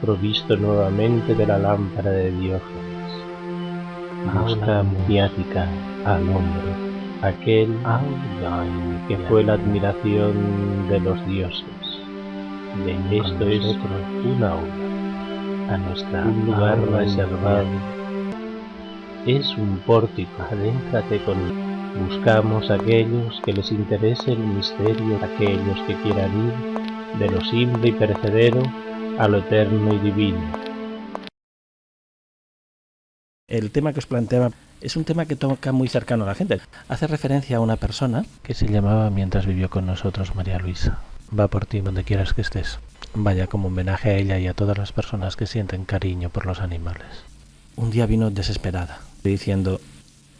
provisto nuevamente de la lámpara de Diógenes. Busca maniática al hombre, aquel que fue la admiración de los dioses. Esto es una aula, un lugar reservado, es un pórtico, adéntrate con. Buscamos a aquellos que les interese el misterio, aquellos que quieran ir de lo simple y perecedero a lo eterno y divino. El tema que os planteaba es un tema que toca muy cercano a la gente. Hace referencia a una persona que se llamaba, mientras vivió con nosotros, María Luisa. Va por ti donde quieras que estés. Vaya como homenaje a ella y a todas las personas que sienten cariño por los animales. Un día vino desesperada, diciendo: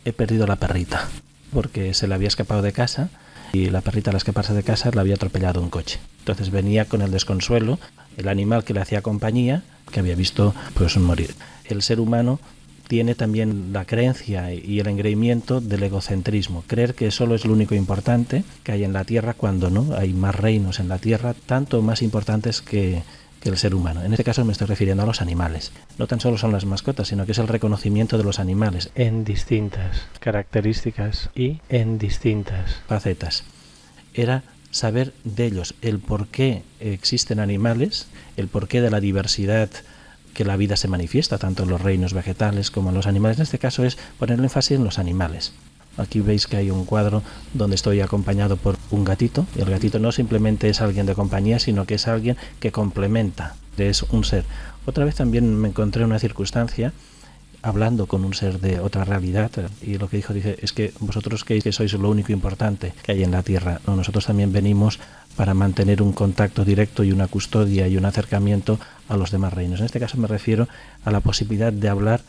he perdido la perrita, porque se le había escapado de casa y la perrita al escaparse de casa la había atropellado un coche. Entonces venía con el desconsuelo, el animal que le hacía compañía, que había visto pues morir. El ser humano tiene también la creencia y el engreimiento del egocentrismo, creer que solo es lo único importante que hay en la Tierra, cuando no, hay más reinos en la Tierra, tanto más importantes que el ser humano. En este caso me estoy refiriendo a los animales. No tan solo son las mascotas, sino que es el reconocimiento de los animales en distintas características y en distintas facetas. Era saber de ellos el por qué existen animales, el porqué de la diversidad que la vida se manifiesta, tanto en los reinos vegetales como en los animales. En este caso es poner el énfasis en los animales. Aquí veis que hay un cuadro donde estoy acompañado por un gatito. El gatito no simplemente es alguien de compañía, sino que es alguien que complementa, es un ser. Otra vez también me encontré en una circunstancia hablando con un ser de otra realidad, y lo que dice, es que vosotros creéis que sois lo único importante que hay en la Tierra. No, nosotros también venimos para mantener un contacto directo y una custodia y un acercamiento a los demás reinos. En este caso me refiero a la posibilidad de hablar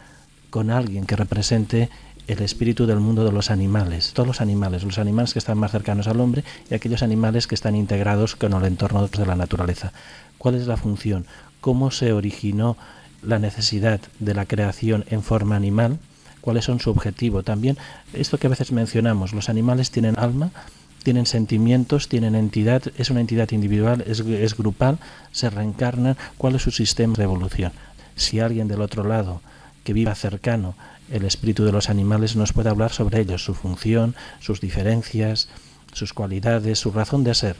con alguien que represente el espíritu del mundo de los animales, todos los animales que están más cercanos al hombre y aquellos animales que están integrados con el entorno de la naturaleza. ¿Cuál es la función? ¿Cómo se originó la necesidad de la creación en forma animal? ¿Cuáles son su objetivo? También esto que a veces mencionamos, los animales tienen alma, tienen sentimientos, tienen entidad, es una entidad individual, es grupal, se reencarnan. ¿Cuál es su sistema de evolución? Si alguien del otro lado que viva cercano el espíritu de los animales nos puede hablar sobre ellos, su función, sus diferencias, sus cualidades, su razón de ser,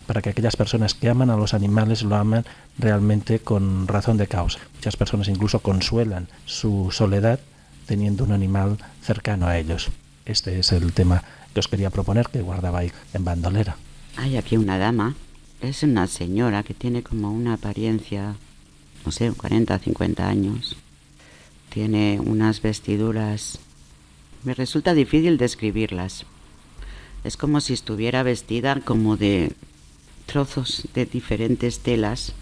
para que aquellas personas que aman a los animales lo aman realmente con razón de causa. Muchas personas incluso consuelan su soledad teniendo un animal cercano a ellos. Este es el tema que os quería proponer, que guardaba ahí en bandolera. Hay aquí una dama, es una señora que tiene como una apariencia, no sé, 40, 50 años. Tiene unas vestiduras, me resulta difícil describirlas. Es como si estuviera vestida como de trozos de diferentes telas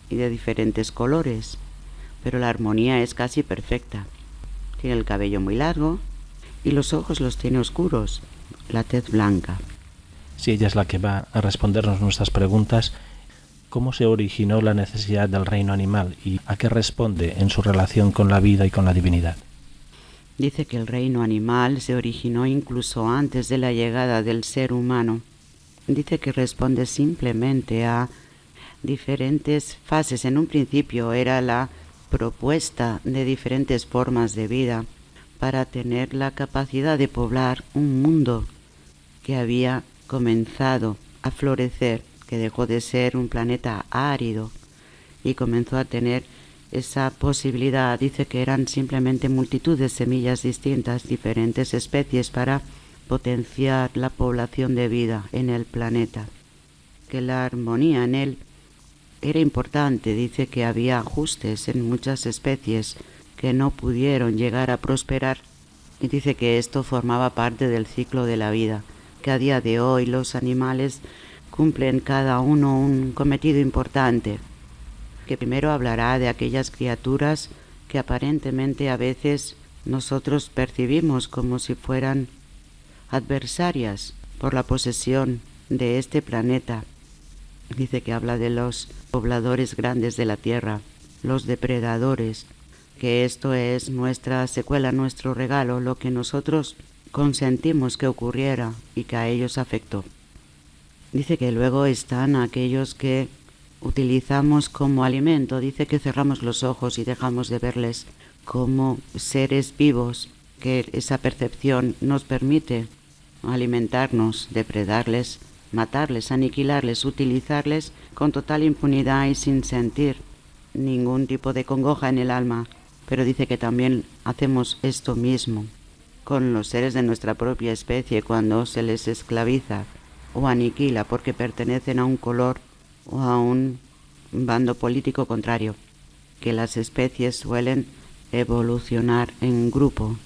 y de diferentes colores, pero la armonía es casi perfecta. Tiene el cabello muy largo y los ojos los tiene oscuros, la tez blanca. Si ella es la que va a respondernos nuestras preguntas, ¿cómo se originó la necesidad del reino animal y a qué responde en su relación con la vida y con la divinidad? Dice que el reino animal se originó incluso antes de la llegada del ser humano. Dice que responde simplemente a diferentes fases. En un principio era la propuesta de diferentes formas de vida para tener la capacidad de poblar un mundo que había comenzado a florecer, que dejó de ser un planeta árido y comenzó a tener esa posibilidad. Dice que eran simplemente multitud de semillas distintas, diferentes especies para potenciar la población de vida en el planeta, que la armonía en él era importante. Dice que había ajustes en muchas especies que no pudieron llegar a prosperar, y dice que esto formaba parte del ciclo de la vida, que a día de hoy los animales cumplen cada uno un cometido importante, que primero hablará de aquellas criaturas que aparentemente a veces nosotros percibimos como si fueran adversarias por la posesión de este planeta. Dice que habla de los pobladores grandes de la tierra, los depredadores, que esto es nuestra secuela, nuestro regalo, lo que nosotros consentimos que ocurriera y que a ellos afectó. Dice que luego están aquellos que utilizamos como alimento. Dice que cerramos los ojos y dejamos de verles como seres vivos, que esa percepción nos permite alimentarnos, depredarles, matarles, aniquilarles, utilizarles con total impunidad y sin sentir ningún tipo de congoja en el alma. Pero dice que también hacemos esto mismo con los seres de nuestra propia especie cuando se les esclaviza o aniquila porque pertenecen a un color o a un bando político contrario, que las especies suelen evolucionar en grupo,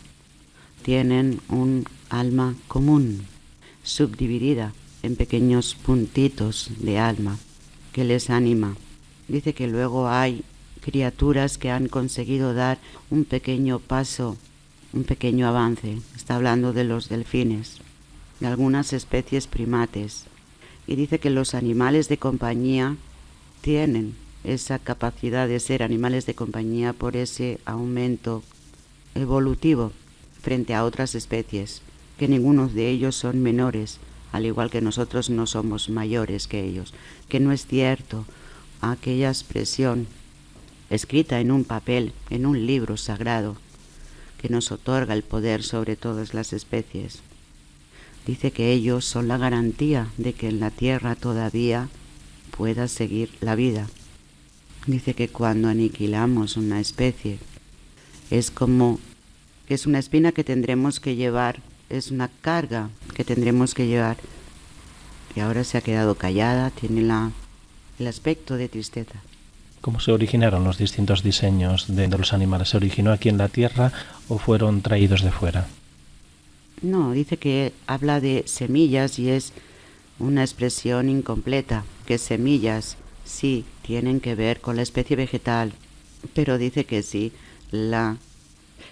tienen un alma común, subdividida en pequeños puntitos de alma que les anima. Dice que luego hay criaturas que han conseguido dar un pequeño paso, un pequeño avance. Está hablando de los delfines, de algunas especies primates. Y dice que los animales de compañía tienen esa capacidad de ser animales de compañía por ese aumento evolutivo frente a otras especies, que ninguno de ellos son menores, al igual que nosotros no somos mayores que ellos, que no es cierto aquella expresión escrita en un papel, en un libro sagrado, que nos otorga el poder sobre todas las especies. Dice que ellos son la garantía de que en la Tierra todavía pueda seguir la vida. Dice que cuando aniquilamos una especie, es como que es una espina que tendremos que llevar, es una carga que tendremos que llevar. Y ahora se ha quedado callada, tiene el aspecto de tristeza. ¿Cómo se originaron los distintos diseños de los animales? ¿Se originó aquí en la Tierra o fueron traídos de fuera? No, dice que habla de semillas y es una expresión incompleta, que semillas sí tienen que ver con la especie vegetal, pero dice que sí, la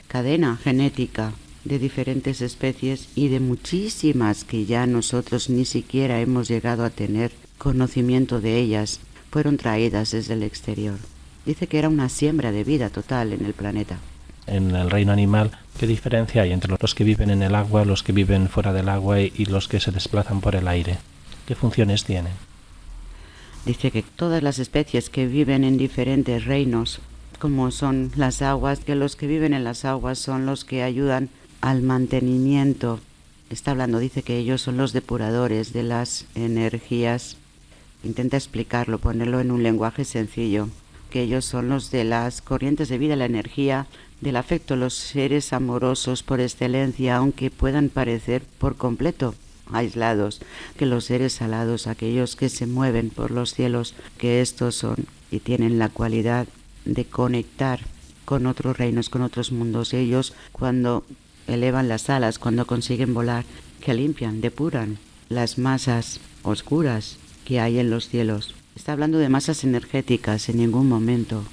cadena genética de diferentes especies y de muchísimas que ya nosotros ni siquiera hemos llegado a tener conocimiento de ellas, fueron traídas desde el exterior. Dice que era una siembra de vida total en el planeta. En el reino animal, ¿qué diferencia hay entre los que viven en el agua, los que viven fuera del agua y los que se desplazan por el aire? ¿Qué funciones tienen? Dice que todas las especies que viven en diferentes reinos, como son las aguas, que los que viven en las aguas son los que ayudan al mantenimiento. Está hablando, dice que ellos son los depuradores de las energías. Intenta explicarlo, ponerlo en un lenguaje sencillo, que ellos son los de las corrientes de vida, la energía, del afecto, los seres amorosos por excelencia, aunque puedan parecer por completo aislados, que los seres salados, aquellos que se mueven por los cielos, que estos son y tienen la cualidad de conectar con otros reinos, con otros mundos. Ellos, cuando elevan las alas, cuando consiguen volar, que limpian, depuran las masas oscuras que hay en los cielos. Está hablando de masas energéticas en ningún momento.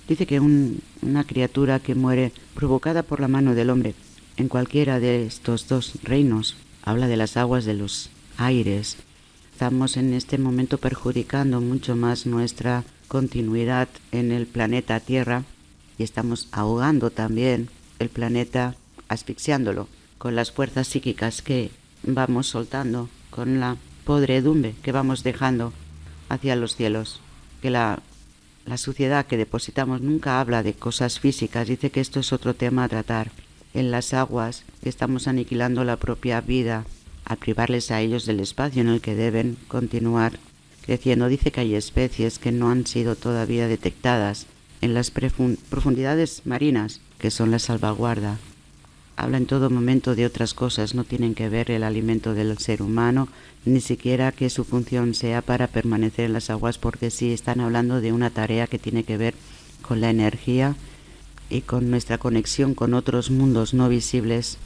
Dice que una criatura que muere provocada por la mano del hombre en cualquiera de estos dos reinos, habla de las aguas de los aires. Estamos en este momento perjudicando mucho más nuestra continuidad en el planeta Tierra y estamos ahogando también el planeta, asfixiándolo con las fuerzas psíquicas que vamos soltando, con la podredumbre que vamos dejando hacia los cielos. Que la suciedad que depositamos nunca habla de cosas físicas, dice que esto es otro tema a tratar. En las aguas estamos aniquilando la propia vida al privarles a ellos del espacio en el que deben continuar creciendo. Dice que hay especies que no han sido todavía detectadas en las profundidades marinas, que son la salvaguarda. Habla en todo momento de otras cosas, no tienen que ver el alimento del ser humano, ni siquiera que su función sea para permanecer en las aguas, porque sí están hablando de una tarea que tiene que ver con la energía y con nuestra conexión con otros mundos no visibles.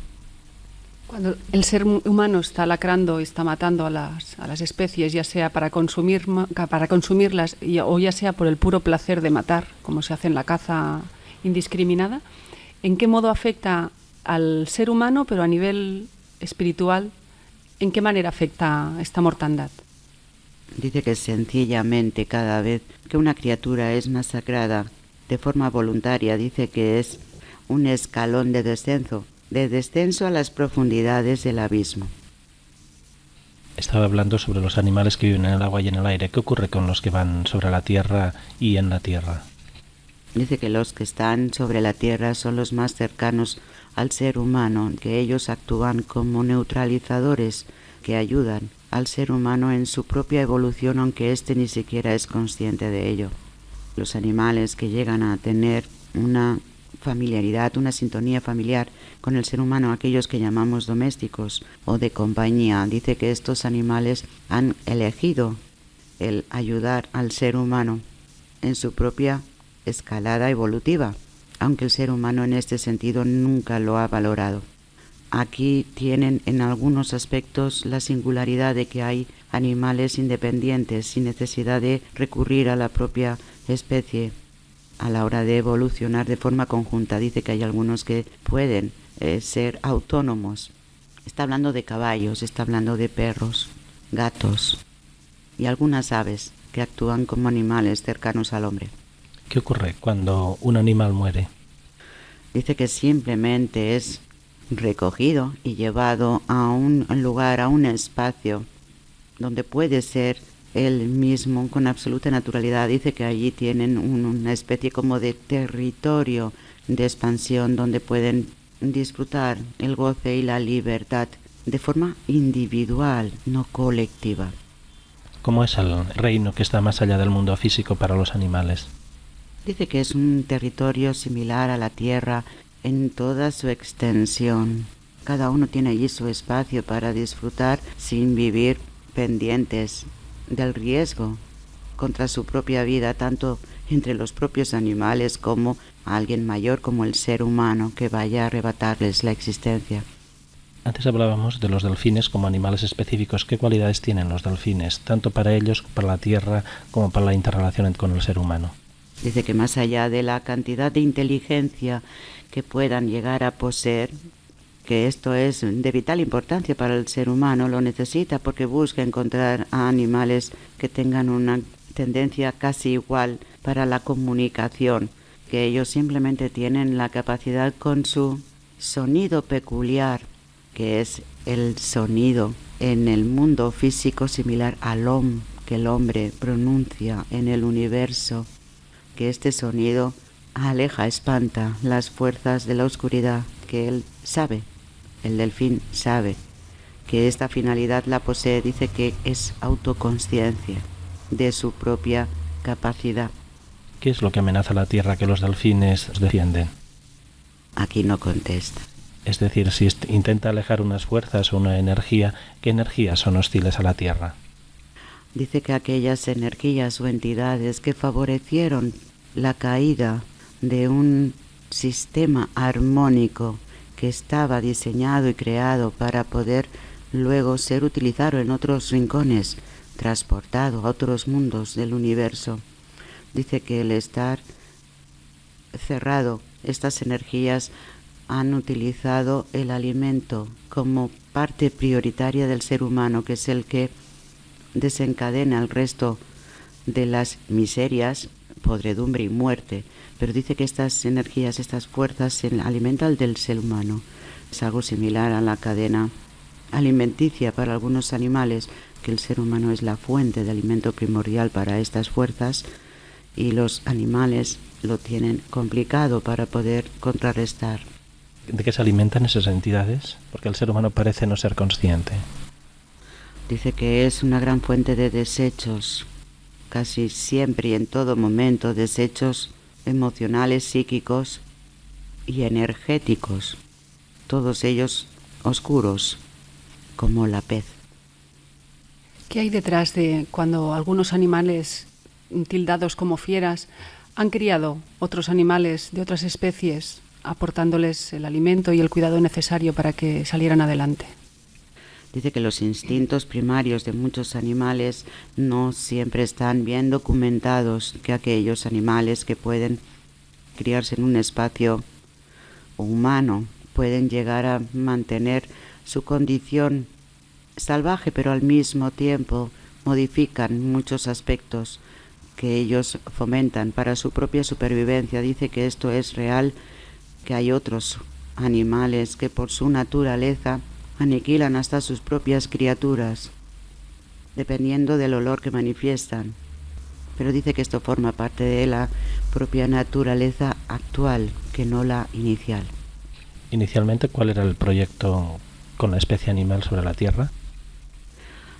Cuando el ser humano está lacrando y está matando a las especies, ya sea para consumirlas o ya sea por el puro placer de matar, como se hace en la caza indiscriminada, ¿en qué modo afecta al ser humano, pero a nivel espiritual? ¿En qué manera afecta esta mortandad? Dice que sencillamente cada vez que una criatura es masacrada de forma voluntaria, dice que es un escalón de descenso a las profundidades del abismo. Estaba hablando sobre los animales que viven en el agua y en el aire. ¿Qué ocurre con los que van sobre la tierra y en la tierra? Dice que los que están sobre la tierra son los más cercanos al ser humano, que ellos actúan como neutralizadores que ayudan al ser humano en su propia evolución, aunque éste ni siquiera es consciente de ello. Los animales que llegan a tener una familiaridad, una sintonía familiar con el ser humano, aquellos que llamamos domésticos o de compañía, dice que estos animales han elegido el ayudar al ser humano en su propia escalada evolutiva, aunque el ser humano en este sentido nunca lo ha valorado. Aquí tienen en algunos aspectos la singularidad de que hay animales independientes sin necesidad de recurrir a la propia especie a la hora de evolucionar de forma conjunta. Dice que hay algunos que pueden ser autónomos. Está hablando de caballos, está hablando de perros, gatos y algunas aves que actúan como animales cercanos al hombre. ¿Qué ocurre cuando un animal muere? Dice que simplemente es recogido y llevado a un lugar, a un espacio donde puede ser él mismo con absoluta naturalidad. Dice que allí tienen una especie como de territorio de expansión donde pueden disfrutar el goce y la libertad de forma individual, no colectiva. ¿Cómo es el reino que está más allá del mundo físico para los animales? Dice que es un territorio similar a la Tierra en toda su extensión. Cada uno tiene allí su espacio para disfrutar sin vivir pendientes del riesgo contra su propia vida, tanto entre los propios animales como alguien mayor, como el ser humano que vaya a arrebatarles la existencia. Antes hablábamos de los delfines como animales específicos. ¿Qué cualidades tienen los delfines, tanto para ellos, para la Tierra, como para la interrelación con el ser humano? Dice que más allá de la cantidad de inteligencia que puedan llegar a poseer, que esto es de vital importancia para el ser humano, lo necesita porque busca encontrar a animales que tengan una tendencia casi igual para la comunicación, que ellos simplemente tienen la capacidad con su sonido peculiar, que es el sonido en el mundo físico similar al om que el hombre pronuncia en el universo, que este sonido aleja, espanta las fuerzas de la oscuridad, que él sabe, el delfín sabe que esta finalidad la posee. Dice que es autoconsciencia de su propia capacidad. ¿Qué es lo que amenaza la Tierra que los delfines defienden? Aquí no contesta. Es decir, si intenta alejar unas fuerzas o una energía, ¿qué energías son hostiles a la Tierra? Dice que aquellas energías o entidades que favorecieron la caída de un sistema armónico que estaba diseñado y creado para poder luego ser utilizado en otros rincones, transportado a otros mundos del universo. Dice que el estar cerrado, estas energías han utilizado el alimento como parte prioritaria del ser humano, que es el que desencadena el resto de las miserias, podredumbre y muerte. Pero dice que estas energías, estas fuerzas se alimentan del ser humano. Es algo similar a la cadena alimenticia para algunos animales, que el ser humano es la fuente de alimento primordial para estas fuerzas y los animales lo tienen complicado para poder contrarrestar. ¿De qué se alimentan esas entidades? Porque el ser humano parece no ser consciente. Dice que es una gran fuente de desechos, casi siempre y en todo momento, desechos emocionales, psíquicos y energéticos, todos ellos oscuros, como la pez. ¿Qué hay detrás de cuando algunos animales tildados como fieras han criado otros animales de otras especies, aportándoles el alimento y el cuidado necesario para que salieran adelante? Dice que los instintos primarios de muchos animales no siempre están bien documentados, que aquellos animales que pueden criarse en un espacio humano pueden llegar a mantener su condición salvaje, pero al mismo tiempo modifican muchos aspectos que ellos fomentan para su propia supervivencia. Dice que esto es real, que hay otros animales que por su naturaleza aniquilan hasta sus propias criaturas dependiendo del olor que manifiestan. Pero dice que esto forma parte de la propia naturaleza actual, que no la inicial. Inicialmente, ¿cuál era el proyecto con la especie animal sobre la Tierra?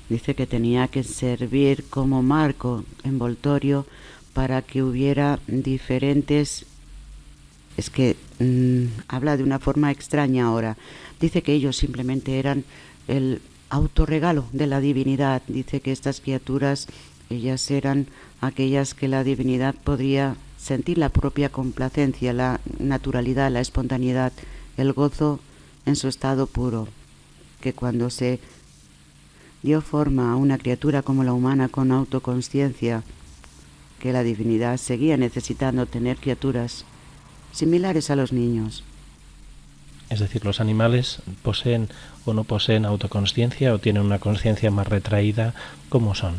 Dice que tenía que servir como marco envoltorio para que hubiera diferentes... Es que habla de una forma extraña ahora. Dice que ellos simplemente eran el autorregalo de la divinidad. Dice que estas criaturas, ellas eran aquellas que la divinidad podría sentir la propia complacencia, la naturalidad, la espontaneidad, el gozo en su estado puro. Que cuando se dio forma a una criatura como la humana con autoconsciencia, que la divinidad seguía necesitando tener criaturas similares a los niños. Es decir, los animales poseen o no poseen autoconsciencia o tienen una conciencia más retraída. ¿Cómo son?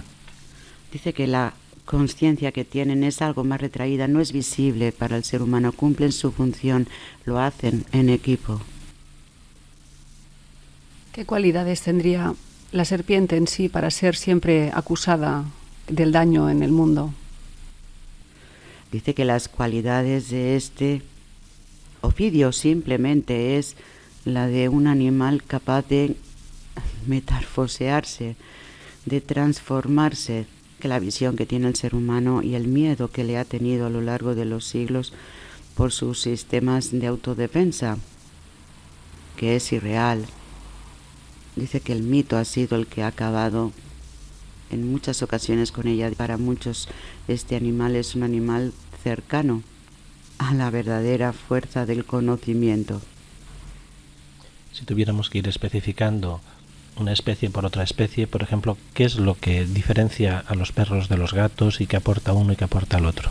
Dice que la conciencia que tienen es algo más retraída, no es visible para el ser humano, cumplen su función, lo hacen en equipo. ¿Qué cualidades tendría la serpiente en sí para ser siempre acusada del daño en el mundo? Dice que las cualidades de este ofidio simplemente es la de un animal capaz de metamorfosearse, de transformarse, que la visión que tiene el ser humano y el miedo que le ha tenido a lo largo de los siglos por sus sistemas de autodefensa, que es irreal. Dice que el mito ha sido el que ha acabado en muchas ocasiones con ella. Para muchos este animal es un animal cercano a la verdadera fuerza del conocimiento. Si tuviéramos que ir especificando una especie por otra especie, por ejemplo, ¿qué es lo que diferencia a los perros de los gatos y qué aporta uno y qué aporta el otro?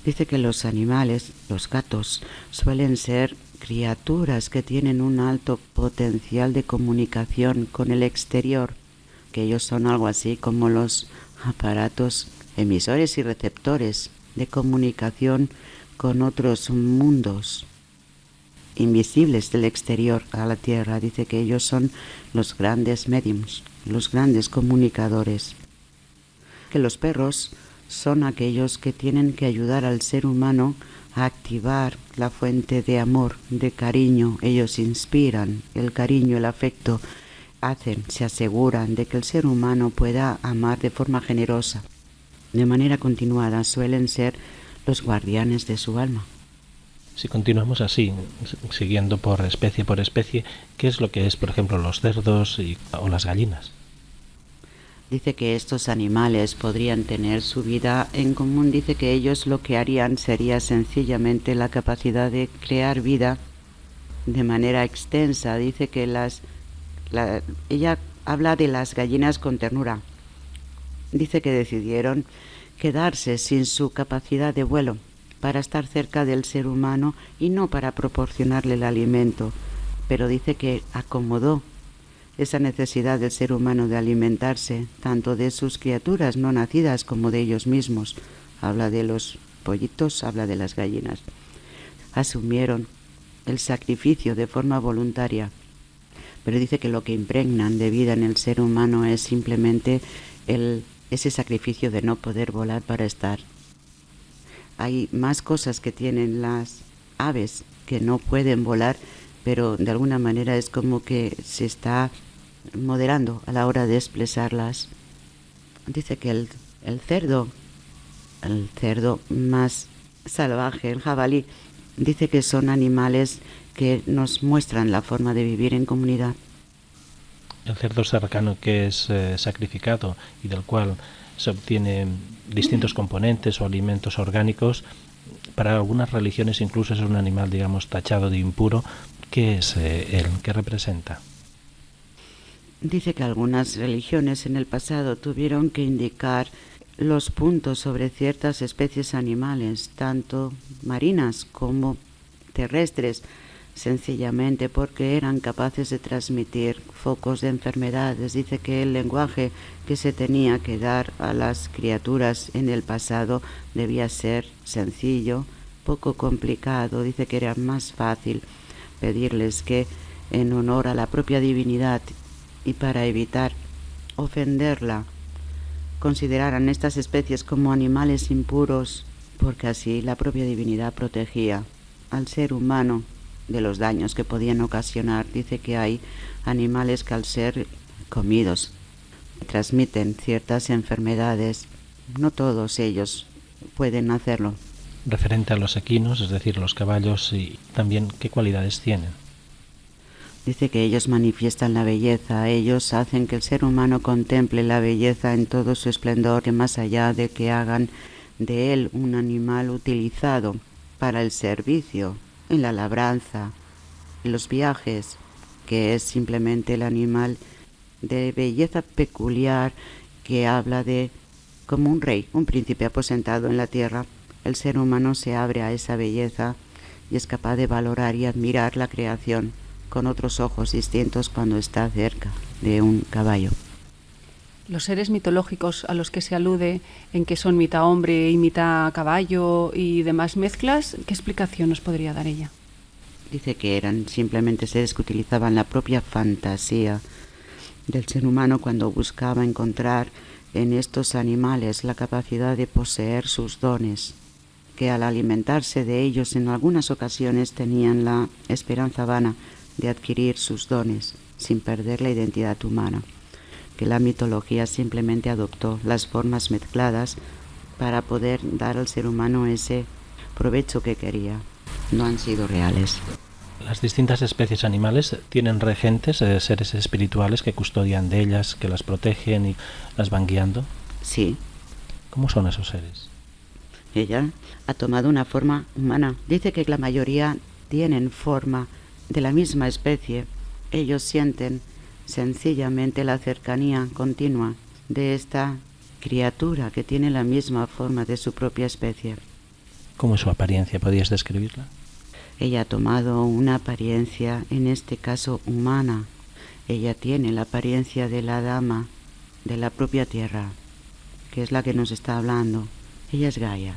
Dice que los animales, los gatos, suelen ser criaturas que tienen un alto potencial de comunicación con el exterior, que ellos son algo así como los aparatos emisores y receptores de comunicación con otros mundos invisibles del exterior a la Tierra. Dice que ellos son los grandes mediums, los grandes comunicadores. Que los perros son aquellos que tienen que ayudar al ser humano a activar la fuente de amor, de cariño. Ellos inspiran el cariño, el afecto, se aseguran de que el ser humano pueda amar de forma generosa, de manera continuada. Suelen ser los guardianes de su alma. Si continuamos así, siguiendo por especie, ¿qué es lo que es, por ejemplo, los cerdos o las gallinas? Dice que estos animales podrían tener su vida en común. Dice que ellos lo que harían sería sencillamente la capacidad de crear vida de manera extensa. Dice que ella habla de las gallinas con ternura. Dice que decidieron quedarse sin su capacidad de vuelo para estar cerca del ser humano y no para proporcionarle el alimento, pero dice que acomodó esa necesidad del ser humano de alimentarse, tanto de sus criaturas no nacidas como de ellos mismos. Habla de los pollitos, habla de las gallinas. Asumieron el sacrificio de forma voluntaria, pero dice que lo que impregnan de vida en el ser humano es simplemente ese sacrificio de no poder volar para estar. Hay más cosas que tienen las aves que no pueden volar, pero de alguna manera es como que se está moderando a la hora de expresarlas. Dice que el cerdo más salvaje, el jabalí, dice que son animales que nos muestran la forma de vivir en comunidad. El cerdo cercano que es sacrificado y del cual se obtienen distintos componentes o alimentos orgánicos, para algunas religiones incluso es un animal, digamos, tachado de impuro. ¿Qué es él? ¿Qué representa? Dice que algunas religiones en el pasado tuvieron que indicar los puntos sobre ciertas especies animales, tanto marinas como terrestres, sencillamente porque eran capaces de transmitir focos de enfermedades. Dice que el lenguaje que se tenía que dar a las criaturas en el pasado debía ser sencillo, poco complicado. Dice que era más fácil pedirles que, en honor a la propia divinidad y para evitar ofenderla, consideraran estas especies como animales impuros, porque así la propia divinidad protegía al ser humano de los daños que podían ocasionar. Dice que hay animales que al ser comidos transmiten ciertas enfermedades. No todos ellos pueden hacerlo. Referente a los equinos, es decir, los caballos, y también qué cualidades tienen. Dice que ellos manifiestan la belleza, ellos hacen que el ser humano contemple la belleza en todo su esplendor, que más allá de que hagan de él un animal utilizado para el servicio, en la labranza, en los viajes, que es simplemente el animal de belleza peculiar que habla de como un rey, un príncipe aposentado en la tierra. El ser humano se abre a esa belleza y es capaz de valorar y admirar la creación con otros ojos distintos cuando está cerca de un caballo. Los seres mitológicos a los que se alude en que son mitad hombre y mitad caballo y demás mezclas, ¿qué explicación nos podría dar ella? Dice que eran simplemente seres que utilizaban la propia fantasía del ser humano cuando buscaba encontrar en estos animales la capacidad de poseer sus dones, que al alimentarse de ellos en algunas ocasiones tenían la esperanza vana de adquirir sus dones sin perder la identidad humana, que la mitología simplemente adoptó las formas mezcladas para poder dar al ser humano ese provecho que quería. No han sido reales. Las distintas especies animales tienen regentes, seres espirituales que custodian de ellas, que las protegen y las van guiando. Sí. ¿Cómo son esos seres? Ella ha tomado una forma humana. Dice que la mayoría tienen forma de la misma especie. Ellos sienten sencillamente la cercanía continua de esta criatura que tiene la misma forma de su propia especie. ¿Cómo es su apariencia? ¿Podrías describirla? Ella ha tomado una apariencia, en este caso humana. Ella tiene la apariencia de la dama de la propia tierra, que es la que nos está hablando. Ella es Gaia.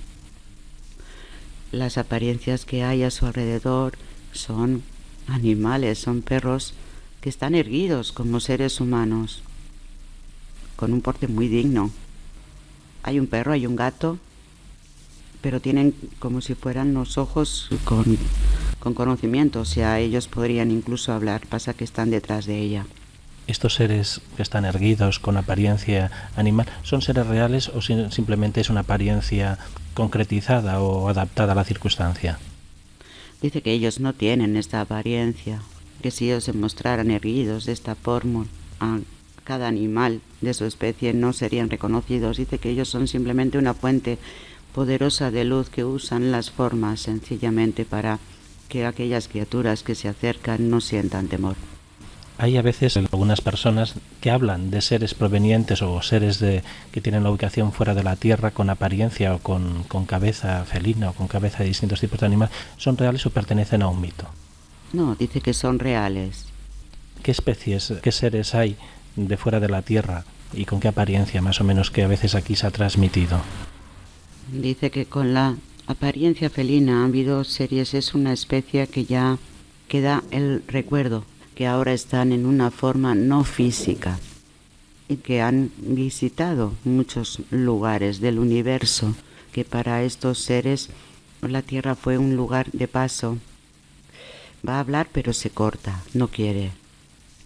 Las apariencias que hay a su alrededor son animales, son perros que están erguidos como seres humanos, con un porte muy digno. Hay un perro, hay un gato, pero tienen como si fueran los ojos con conocimiento, o sea, ellos podrían incluso hablar, pasa que están detrás de ella. ¿Estos seres que están erguidos con apariencia animal son seres reales o simplemente es una apariencia concretizada o adaptada a la circunstancia? Dice que ellos no tienen esta apariencia, que si ellos se mostraran erguidos de esta forma a cada animal de su especie no serían reconocidos. Dice que ellos son simplemente una fuente poderosa de luz que usan las formas sencillamente para que aquellas criaturas que se acercan no sientan temor. Hay a veces algunas personas que hablan de seres provenientes o seres que tienen la ubicación fuera de la Tierra con apariencia o con cabeza felina o con cabeza de distintos tipos de animales. ¿Son reales o pertenecen a un mito? No, dice que son reales. ¿Qué especies, qué seres hay de fuera de la Tierra y con qué apariencia más o menos que a veces aquí se ha transmitido? Dice que con la apariencia felina ha habido series, es una especie que ya queda el recuerdo, que ahora están en una forma no física y que han visitado muchos lugares del universo, que para estos seres la Tierra fue un lugar de paso. Va a hablar pero se corta, no quiere,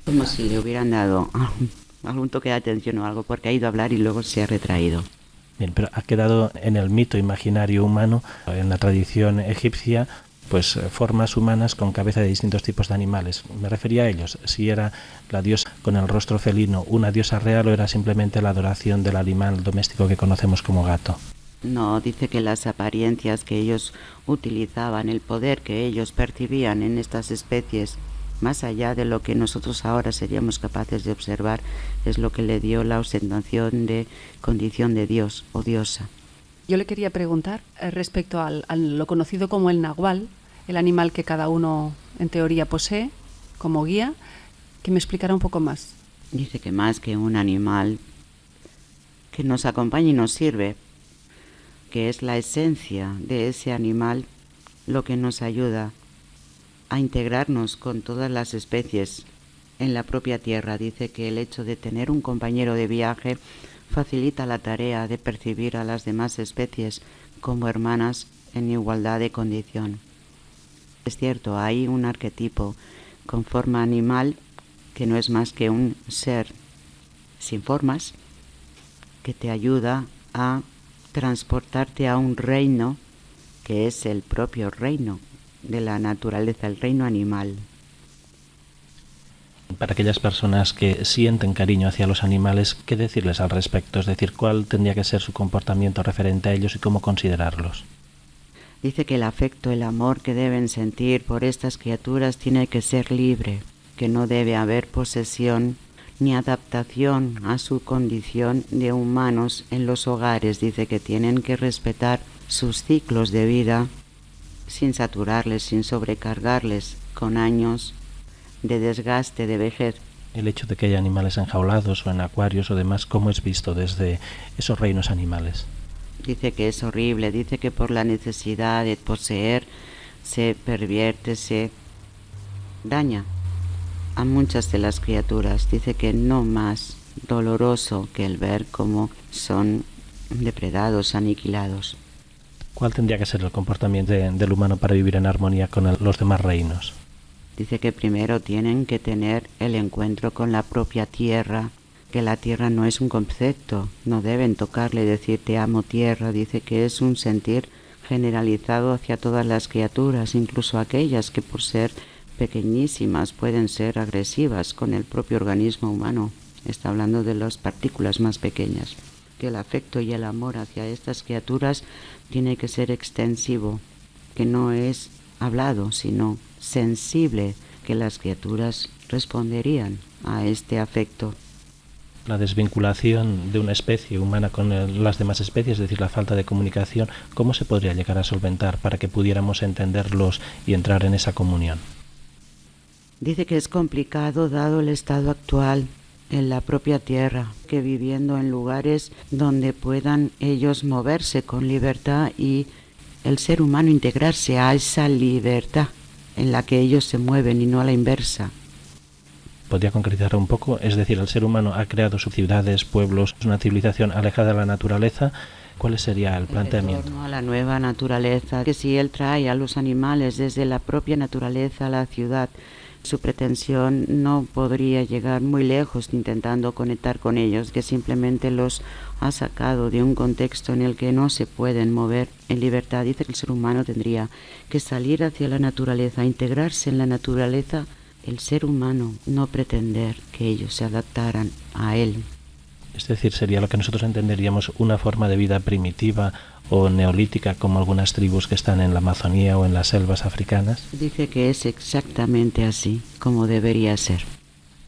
como si le hubieran dado algún toque de atención o algo, porque ha ido a hablar y luego se ha retraído. Bien, pero ha quedado en el mito imaginario humano, en la tradición egipcia, pues formas humanas con cabeza de distintos tipos de animales. Me refería a ellos, si era la diosa con el rostro felino una diosa real o era simplemente la adoración del animal doméstico que conocemos como gato. No, dice que las apariencias que ellos utilizaban, el poder que ellos percibían en estas especies, más allá de lo que nosotros ahora seríamos capaces de observar, es lo que le dio la ostentación de condición de dios o diosa. Yo le quería preguntar respecto a lo conocido como el nahual, el animal que cada uno en teoría posee como guía, que me explicara un poco más. Dice que más que un animal que nos acompaña y nos sirve, que es la esencia de ese animal lo que nos ayuda a integrarnos con todas las especies en la propia tierra. Dice que el hecho de tener un compañero de viaje facilita la tarea de percibir a las demás especies como hermanas en igualdad de condición. Es cierto, hay un arquetipo con forma animal que no es más que un ser sin formas que te ayuda a transportarte a un reino que es el propio reino de la naturaleza, el reino animal. Para aquellas personas que sienten cariño hacia los animales, ¿qué decirles al respecto? Es decir, ¿cuál tendría que ser su comportamiento referente a ellos y cómo considerarlos? Dice que el afecto, el amor que deben sentir por estas criaturas tiene que ser libre, que no debe haber posesión ni adaptación a su condición de humanos en los hogares. Dice que tienen que respetar sus ciclos de vida sin saturarles, sin sobrecargarles con años de desgaste, de vejez. El hecho de que haya animales enjaulados o en acuarios o demás, ¿cómo es visto desde esos reinos animales? Dice que es horrible, dice que por la necesidad de poseer se pervierte, se daña a muchas de las criaturas. Dice que no más doloroso que el ver cómo son depredados, aniquilados. ¿Cuál tendría que ser el comportamiento del humano para vivir en armonía con los demás reinos? Dice que primero tienen que tener el encuentro con la propia tierra, que la tierra no es un concepto, no deben tocarle y decir te amo tierra. Dice que es un sentir generalizado hacia todas las criaturas, incluso aquellas que por ser pequeñísimas pueden ser agresivas con el propio organismo humano. Está hablando de las partículas más pequeñas. Que el afecto y el amor hacia estas criaturas tiene que ser extensivo, que no es hablado, sino sensible, que las criaturas responderían a este afecto. La desvinculación de una especie humana con las demás especies, es decir, la falta de comunicación, ¿cómo se podría llegar a solventar para que pudiéramos entenderlos y entrar en esa comunión? Dice que es complicado dado el estado actual en la propia tierra, que viviendo en lugares donde puedan ellos moverse con libertad y el ser humano integrarse a esa libertad en la que ellos se mueven y no a la inversa. ¿Podría concretar un poco? Es decir, el ser humano ha creado sus ciudades, pueblos, una civilización alejada de la naturaleza. ¿Cuál sería el planteamiento? El retorno a la nueva naturaleza, que si él trae a los animales desde la propia naturaleza a la ciudad, su pretensión no podría llegar muy lejos intentando conectar con ellos, que simplemente los ha sacado de un contexto en el que no se pueden mover en libertad. Dice que el ser humano tendría que salir hacia la naturaleza, integrarse en la naturaleza, el ser humano, no pretender que ellos se adaptaran a él. Es decir, sería lo que nosotros entenderíamos una forma de vida primitiva o neolítica, como algunas tribus que están en la Amazonía o en las selvas africanas. Dice que es exactamente así como debería ser.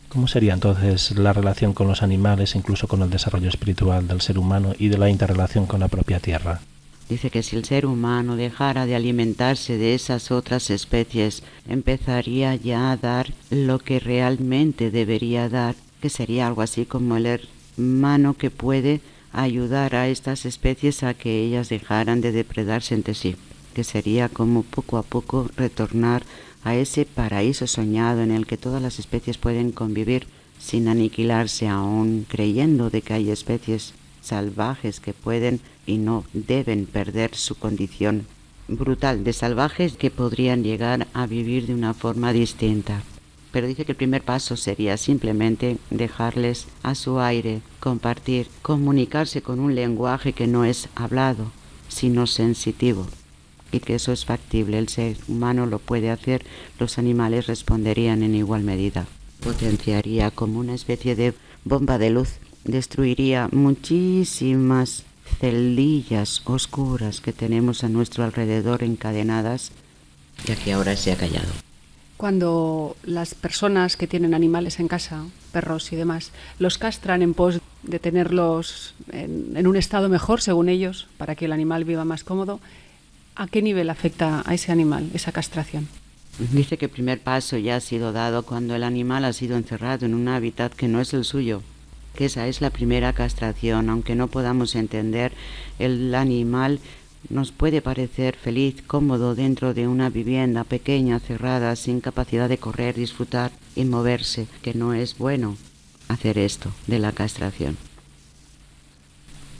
¿Cómo sería entonces la relación con los animales, incluso con el desarrollo espiritual del ser humano y de la interrelación con la propia tierra? Dice que si el ser humano dejara de alimentarse de esas otras especies, empezaría ya a dar lo que realmente debería dar, que sería algo así como el hermano que puede ayudar a estas especies a que ellas dejaran de depredarse entre sí, que sería como poco a poco retornar a ese paraíso soñado en el que todas las especies pueden convivir sin aniquilarse, aún creyendo de que hay especies salvajes que pueden y no deben perder su condición brutal de salvajes, que podrían llegar a vivir de una forma distinta. Pero dice que el primer paso sería simplemente dejarles a su aire, compartir, comunicarse con un lenguaje que no es hablado, sino sensitivo, y que eso es factible. El ser humano lo puede hacer, los animales responderían en igual medida. Potenciaría como una especie de bomba de luz, destruiría muchísimas celdillas oscuras que tenemos a nuestro alrededor encadenadas, ya que ahora se ha callado. Cuando las personas que tienen animales en casa, perros y demás, los castran en pos de tenerlos en un estado mejor, según ellos, para que el animal viva más cómodo, ¿a qué nivel afecta a ese animal esa castración? Dice que el primer paso ya ha sido dado cuando el animal ha sido encerrado en un hábitat que no es el suyo, que esa es la primera castración. Aunque no podamos entender, el animal nos puede parecer feliz, cómodo dentro de una vivienda pequeña, cerrada, sin capacidad de correr, disfrutar y moverse, que no es bueno hacer esto de la castración.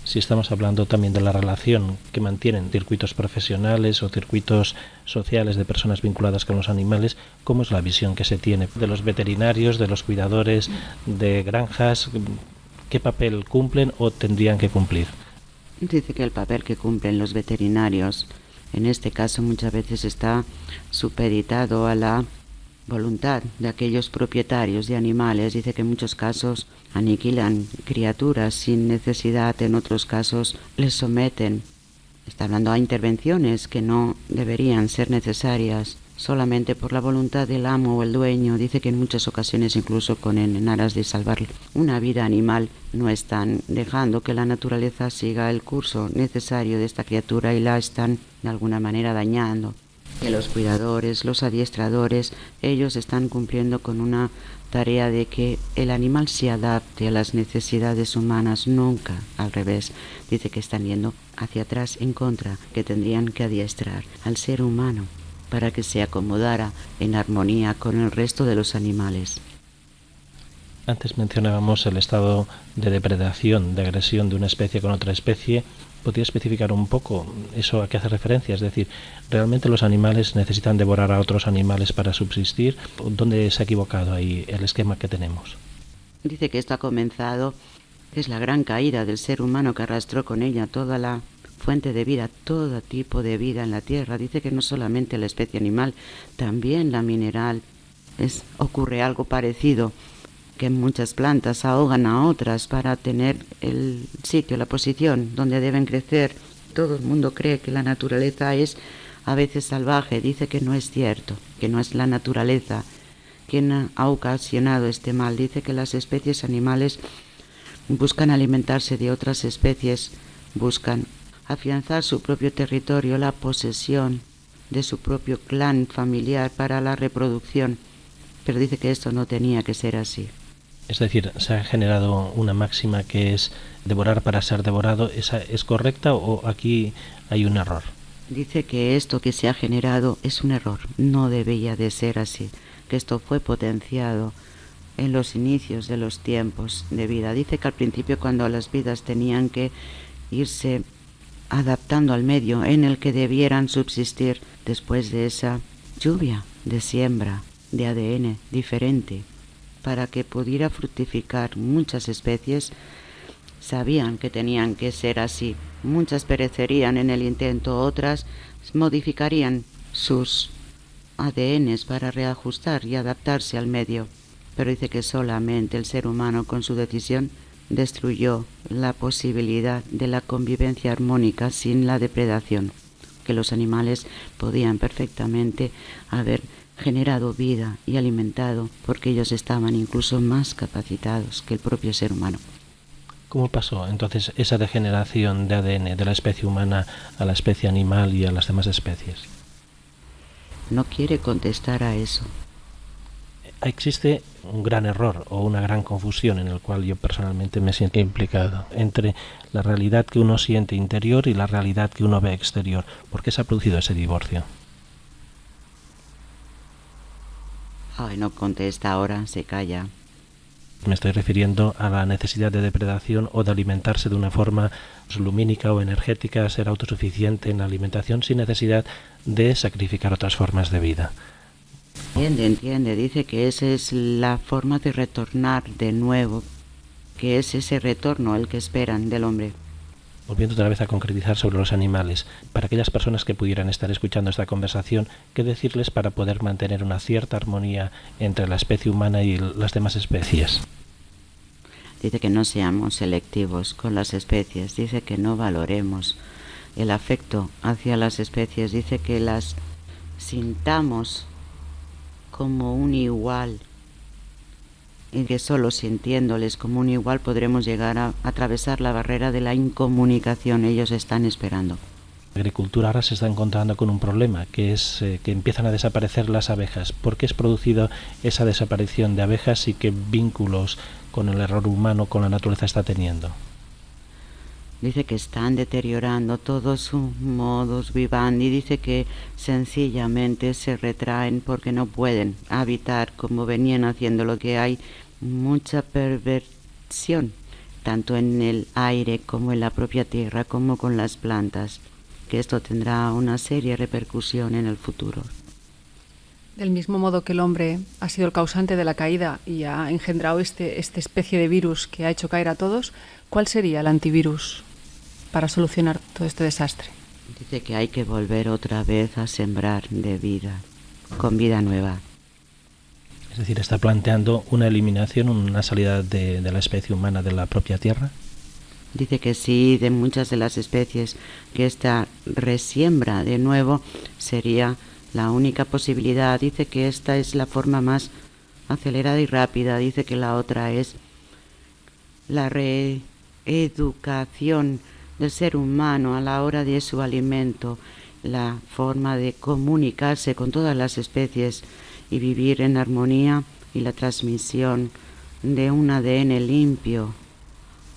Si estamos hablando también de la relación que mantienen circuitos profesionales o circuitos sociales de personas vinculadas con los animales, ¿cómo es la visión que se tiene de los veterinarios, de los cuidadores de granjas? ¿Qué papel cumplen o tendrían que cumplir? Dice que el papel que cumplen los veterinarios, en este caso muchas veces está supeditado a la voluntad de aquellos propietarios de animales. Dice que en muchos casos aniquilan criaturas sin necesidad, en otros casos les someten. Está hablando a intervenciones que no deberían ser necesarias solamente por la voluntad del amo o el dueño. Dice que en muchas ocasiones, incluso en aras de salvar una vida animal, no están dejando que la naturaleza siga el curso necesario de esta criatura y la están de alguna manera dañando. Que los cuidadores, los adiestradores, ellos están cumpliendo con una tarea de que el animal se adapte a las necesidades humanas, nunca al revés. Dice que están yendo hacia atrás, en contra, que tendrían que adiestrar al ser humano para que se acomodara en armonía con el resto de los animales. Antes mencionábamos el estado de depredación, de agresión de una especie con otra especie. ¿Podría especificar un poco eso a qué hace referencia? Es decir, ¿realmente los animales necesitan devorar a otros animales para subsistir? ¿Dónde se ha equivocado ahí el esquema que tenemos? Dice que esto ha comenzado, que es la gran caída del ser humano que arrastró con ella toda la fuente de vida, todo tipo de vida en la tierra. Dice que no solamente la especie animal, también la mineral. Ocurre algo parecido, que muchas plantas ahogan a otras para tener el sitio, la posición donde deben crecer. Todo el mundo cree que la naturaleza es a veces salvaje. Dice que no es cierto, que no es la naturaleza quien ha ocasionado este mal. Dice que las especies animales buscan alimentarse de otras especies, buscan afianzar su propio territorio, la posesión de su propio clan familiar para la reproducción. Pero dice que esto no tenía que ser así. Es decir, se ha generado una máxima que es devorar para ser devorado. ¿Esa es correcta o aquí hay un error? Dice que esto que se ha generado es un error, no debía de ser así, que esto fue potenciado en los inicios de los tiempos de vida. Dice que al principio, cuando las vidas tenían que irse adaptando al medio en el que debieran subsistir después de esa lluvia de siembra de ADN diferente, para que pudiera fructificar muchas especies, sabían que tenían que ser así. Muchas perecerían en el intento, otras modificarían sus ADNs para reajustar y adaptarse al medio. Pero dice que solamente el ser humano, con su decisión, destruyó la posibilidad de la convivencia armónica sin la depredación, que los animales podían perfectamente haber generado vida y alimentado, porque ellos estaban incluso más capacitados que el propio ser humano. ¿Cómo pasó entonces esa degeneración de ADN de la especie humana a la especie animal y a las demás especies? No quiere contestar a eso. Existe un gran error o una gran confusión en el cual yo personalmente me siento implicado entre la realidad que uno siente interior y la realidad que uno ve exterior. ¿Por qué se ha producido ese divorcio? Ay, no contesta ahora, se calla. Me estoy refiriendo a la necesidad de depredación o de alimentarse de una forma lumínica o energética, ser autosuficiente en la alimentación sin necesidad de sacrificar otras formas de vida. Entiende, dice que esa es la forma de retornar de nuevo, que es ese retorno el que esperan del hombre. Volviendo otra vez a concretizar sobre los animales, para aquellas personas que pudieran estar escuchando esta conversación, ¿qué decirles para poder mantener una cierta armonía entre la especie humana y las demás especies? Dice que no seamos selectivos con las especies, dice que no valoremos el afecto hacia las especies, dice que las sintamos como un igual, y que solo sintiéndoles como un igual podremos llegar a atravesar la barrera de la incomunicación. Ellos están esperando. La agricultura ahora se está encontrando con un problema, que es que empiezan a desaparecer las abejas. ¿Por qué es producida esa desaparición de abejas y qué vínculos con el error humano, con la naturaleza está teniendo? Dice que están deteriorando todos sus modus vivendi, dice que sencillamente se retraen porque no pueden habitar como venían haciendo, lo que hay mucha perversión, tanto en el aire como en la propia tierra, como con las plantas, que esto tendrá una seria repercusión en el futuro. Del mismo modo que el hombre ha sido el causante de la caída y ha engendrado esta especie de virus que ha hecho caer a todos, ¿cuál sería el antivirus para solucionar todo este desastre? Dice que hay que volver otra vez a sembrar de vida, con vida nueva. Es decir, está planteando una eliminación, una salida de la especie humana de la propia Tierra. Dice que sí, de muchas de las especies, que esta resiembra de nuevo sería la única posibilidad. Dice que esta es la forma más acelerada y rápida. Dice que la otra es la reeducación del ser humano a la hora de su alimento, la forma de comunicarse con todas las especies y vivir en armonía, y la transmisión de un ADN limpio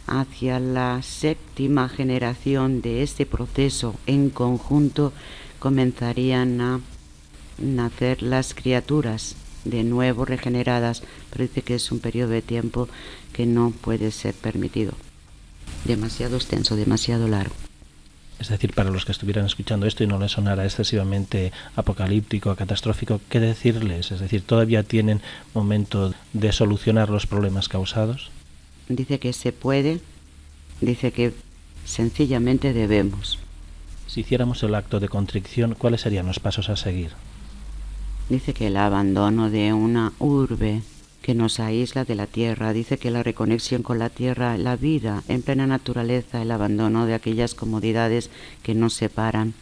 hacia la 7ª generación de este proceso. En conjunto comenzarían a nacer las criaturas de nuevo regeneradas, pero dice que es un periodo de tiempo que no puede ser permitido, demasiado extenso, demasiado largo. Es decir, para los que estuvieran escuchando esto y no les sonara excesivamente apocalíptico, catastrófico, ¿qué decirles? Es decir, ¿todavía tienen momento de solucionar los problemas causados? Dice que se puede, dice que sencillamente debemos. Si hiciéramos el acto de contrición, ¿cuáles serían los pasos a seguir? Dice que el abandono de una urbe que nos aísla de la tierra, dice que la reconexión con la tierra, la vida en plena naturaleza, el abandono de aquellas comodidades que nos separan,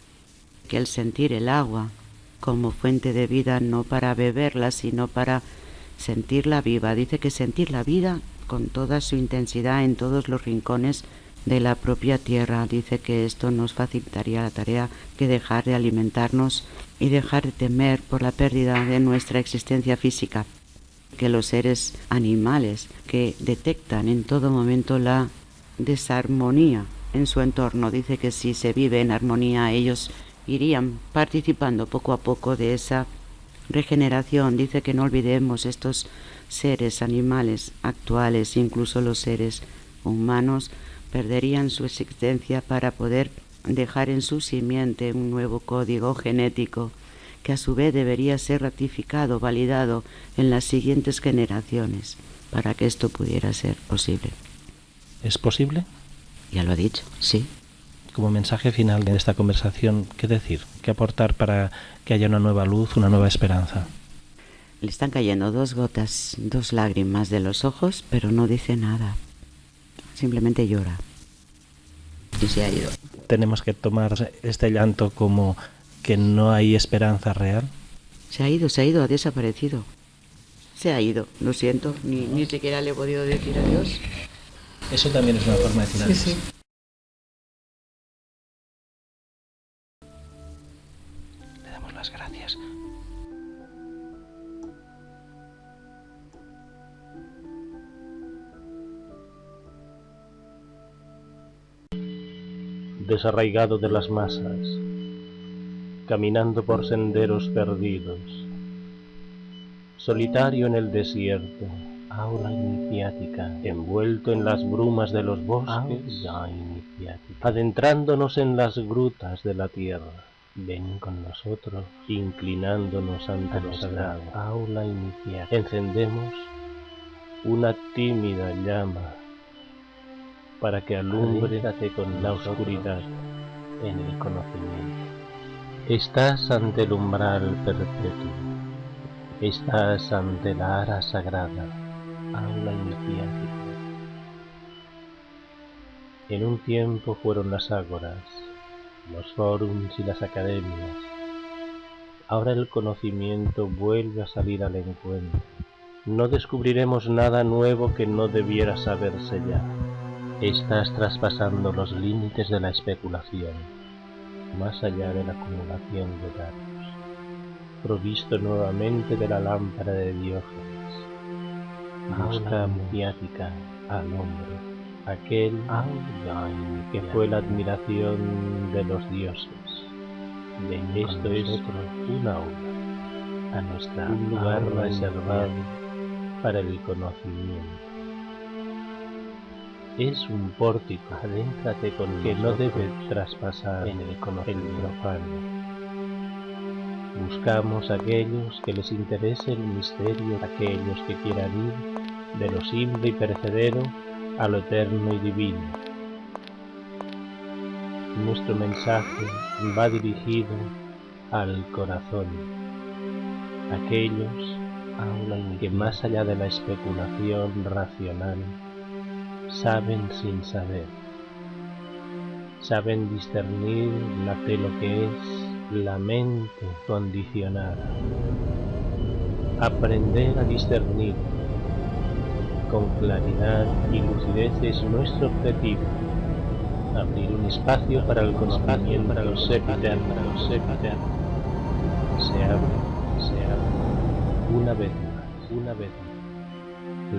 que el sentir el agua como fuente de vida, no para beberla, sino para sentirla viva. Dice que sentir la vida con toda su intensidad en todos los rincones de la propia tierra. Dice que esto nos facilitaría la tarea de dejar de alimentarnos y dejar de temer por la pérdida de nuestra existencia física. Que los seres animales que detectan en todo momento la desarmonía en su entorno, dice que si se vive en armonía ellos irían participando poco a poco de esa regeneración. Dice que no olvidemos estos seres animales actuales, incluso los seres humanos perderían su existencia para poder dejar en su simiente un nuevo código genético que a su vez debería ser ratificado, validado en las siguientes generaciones para que esto pudiera ser posible. ¿Es posible? Ya lo ha dicho, sí. Como mensaje final de esta conversación, ¿qué decir? ¿Qué aportar para que haya una nueva luz, una nueva esperanza? Le están cayendo 2 gotas, 2 lágrimas de los ojos, pero no dice nada. Simplemente llora. Y se ha ido. ¿Tenemos que tomar este llanto como que no hay esperanza real? Se ha ido, ha desaparecido. Se ha ido, lo siento, ni siquiera le he podido decir adiós. Eso también es una forma de decir adiós. Sí. Le damos las gracias. Desarraigado de las masas, caminando por senderos perdidos, solitario en el desierto, aula iniciática, envuelto en las brumas de los bosques, adentrándonos en las grutas de la tierra. Ven con nosotros, inclinándonos ante lo sagrado, aula iniciática. Encendemos una tímida llama para que alumbre con la oscuridad en el conocimiento. Estás ante el umbral perpetuo, estás ante la ara sagrada, aula iniciática. En un tiempo fueron las ágoras, los fórums y las academias. Ahora el conocimiento vuelve a salir al encuentro. No descubriremos nada nuevo que no debiera saberse ya. Estás traspasando los límites de la especulación, más allá de la acumulación de datos, provisto nuevamente de la lámpara de Diógenes, busca mediática al hombre, aquel que fue la admiración de los dioses. Esto es un aula, un lugar reservado para el conocimiento. Es un pórtico, adéntrate con que no debe traspasar el profano. Buscamos a aquellos que les interese el misterio, aquellos que quieran ir de lo simple y perecedero a lo eterno y divino. Nuestro mensaje va dirigido al corazón, aquellos que más allá de la especulación racional saben sin saber, saben discernir de lo que es la mente condicionada. Aprender a discernir con claridad y lucidez es nuestro objetivo. Abrir un espacio para el conocimiento sépiterno. Se abre una vez más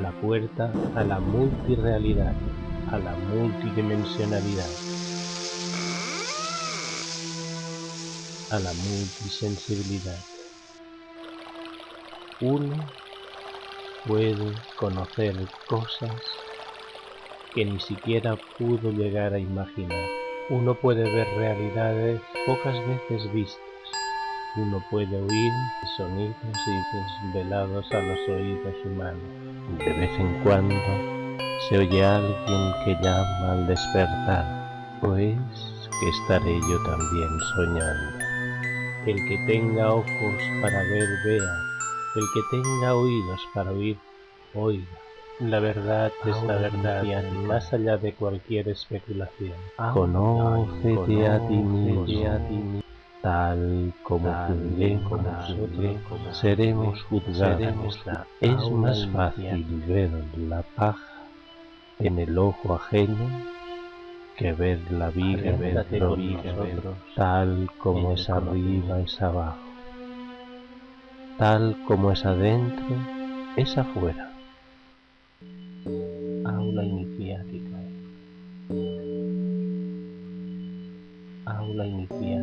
la puerta a la multirrealidad, a la multidimensionalidad, a la multisensibilidad. Uno puede conocer cosas que ni siquiera pudo llegar a imaginar. Uno puede ver realidades pocas veces vistas. Uno puede oír sonidos y desvelados a los oídos humanos. De vez en cuando se oye a alguien que llama al despertar, pues que estaré yo también soñando. El que tenga ojos para ver, vea. El que tenga oídos para oír, oiga. La verdad es la verdad, más allá de cualquier especulación. Conócete a ti mismo, tal como juzguemos, seremos juzgados. Es más fácil ver la paja en el ojo ajeno que ver la viga en el propio, tal como es arriba es abajo, tal como es adentro es afuera. Aula iniciática. Aula iniciática.